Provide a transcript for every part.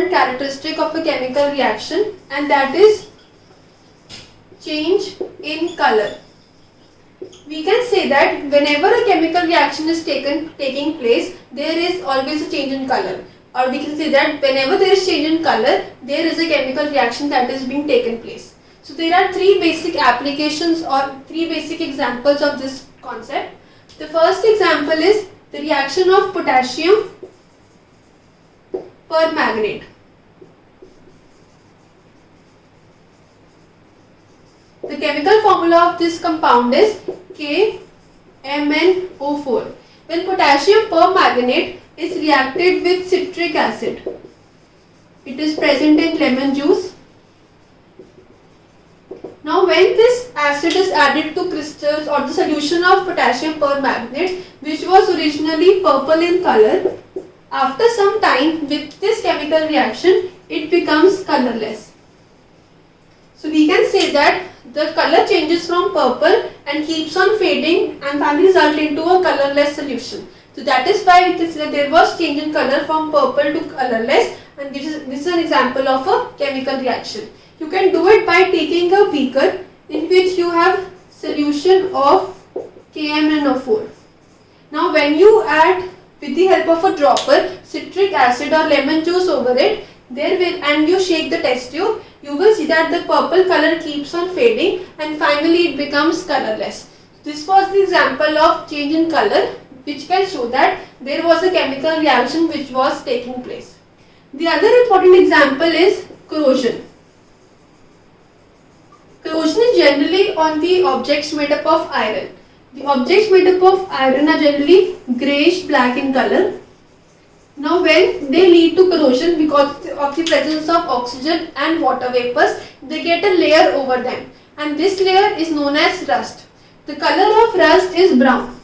important characteristic of a chemical reaction, and that is change in color. We can say that whenever a chemical reaction is taking place, there is always a change in color. Or we can say that whenever there is change in color, there is a chemical reaction that is being taken place. So there are three basic applications or three basic examples of this concept. The first example is the reaction of potassium permanganate. The chemical formula of this compound is KMnO4. When potassium permanganate is reacted with citric acid, it is present in lemon juice. Now when this acid is added to crystals or the solution of potassium permanganate, which was originally purple in color, after some time with this chemical reaction, it becomes colorless. So we can say that the color changes from purple and keeps on fading and finally result into a colorless solution. So that is why we can say that there was change in color from purple to colorless, and this is an example of a chemical reaction. You can do it by taking a beaker in which you have solution of KMnO4. Now when you add with the help of a dropper citric acid or lemon juice over it, and you shake the test tube, you will see that the purple color keeps on fading and finally it becomes colorless. This was the example of change in color, which can show that there was a chemical reaction which was taking place. The other important example is corrosion. Corrosion is generally on the objects made up of iron. The objects made up of iron are generally greyish black in color. Now when they lead to corrosion because of the presence of oxygen and water vapors, they get a layer over them, and this layer is known as rust. The color of rust is brown.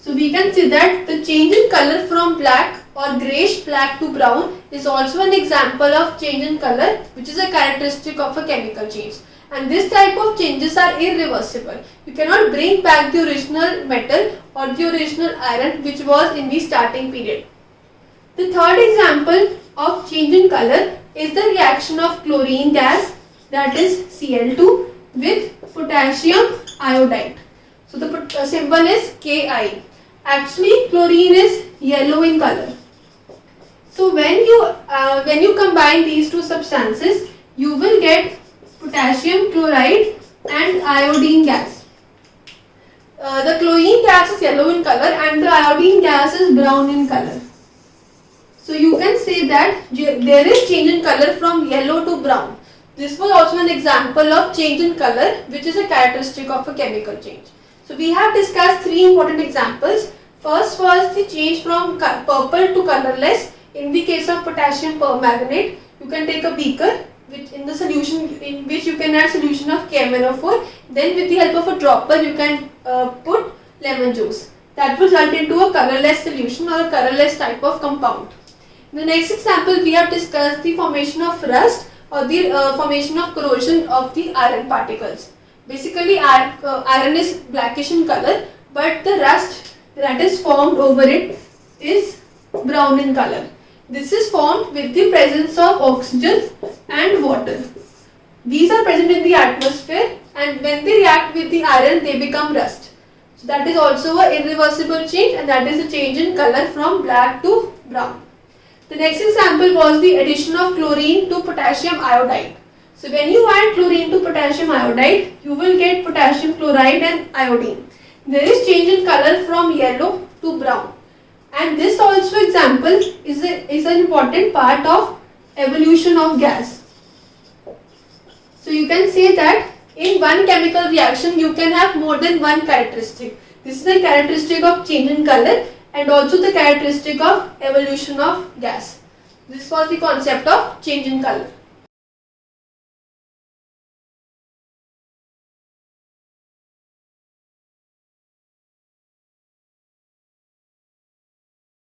So we can see that the change in color from black or greyish black to brown is also an example of change in color, which is a characteristic of a chemical change. And this type of changes are irreversible. You cannot bring back the original metal or the original iron which was in the starting period. The third example of change in color is the reaction of chlorine gas, that is Cl2, with potassium iodide. So the symbol is Ki. Actually chlorine is yellow in color. So when you combine these two substances, you will get potassium chloride and iodine gas. The chlorine gas is yellow in color and the iodine gas is brown in color. So you can say that there is change in color from yellow to brown. This was also an example of change in color, which is a characteristic of a chemical change. So we have discussed three important examples. First was the change from purple to colorless. In the case of potassium permanganate, you can take a beaker in which you can add solution of KMnO4. Then with the help of a dropper you can put lemon juice. That will result into a colorless solution or a colorless type of compound. In the next example, we have discussed the formation of rust or the formation of corrosion of the iron particles. Basically iron is blackish in color, but the rust that is formed over it is brown in color. This is formed with the presence of oxygen and water. These are present in the atmosphere, and when they react with the iron, they become rust. So that is also an irreversible change, and that is a change in color from black to brown. The next example was the addition of chlorine to potassium iodide. So when you add chlorine to potassium iodide, you will get potassium chloride and iodine. There is change in color from yellow to brown. And this also example is an important part of evolution of gas. So you can say that in one chemical reaction you can have more than one characteristic. This is the characteristic of change in color and also the characteristic of evolution of gas. This was the concept of change in color.